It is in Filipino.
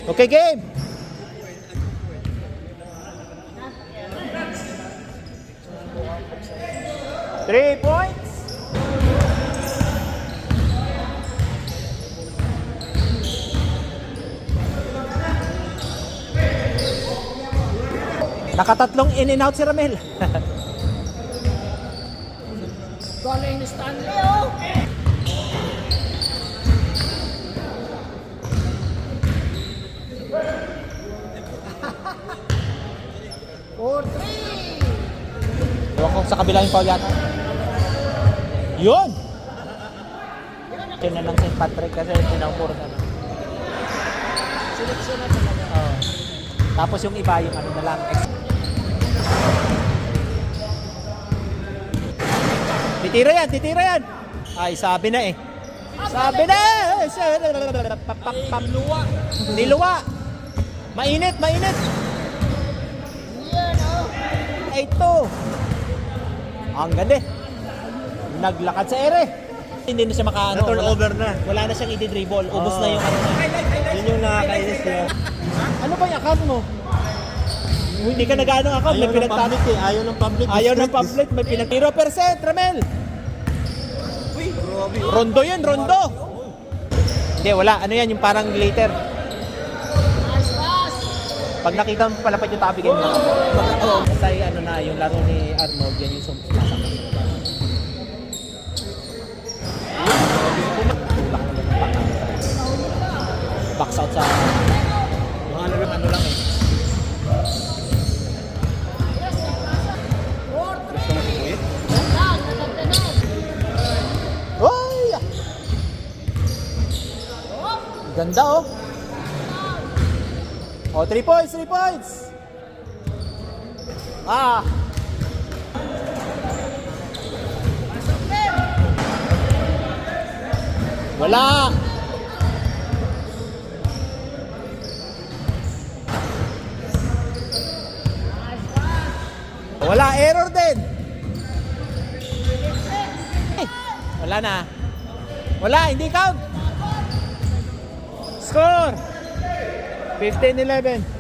Okay, game. Three points. Nakatatlong in and out si Ramel. Galing Stanley, oh! Four, three! Ewan ko sa kabila yung foul yata. Yun! Yun na lang St. Patrick kasi pinapuro na lang. Seleksyon na talaga. Oo. Tapos yung iba yung ano na lang. Titira yan, titira yan! Ay, sabi na eh. Sabi na! Luwa. Niluwa! Mainit, mainit! Yan, oh! Ito! Ang ganda eh. Naglakad sa ere. Hindi na siya makaano. Na-turnover na. Wala na siyang i-dribble. Ubus na yung ano. Yun yung nakakainis niya. Ano ba yung account mo? Hindi ka nag-ano account. Ayaw May ng pinagtanong. public eh. Ayaw ng public. Ayaw ng public. May pinag 0%, Ramel. Uy, grabe. Rondo yun, rondo. Hindi, wala. Ano yan? Yung parang glitter. Nice pass! Pag nakita mo palapad yung tabi game mo. Basta ano na, yung laro ni Arnold, yan yung sumasama. Box out sa ano lang eh. Four, three! Lang, natagdanan! Oy! Ganda oh. Oh, 3 points, 3 points. Ah. Wala. Wala, error din. Wala na. Wala, hindi count. Score 15-11.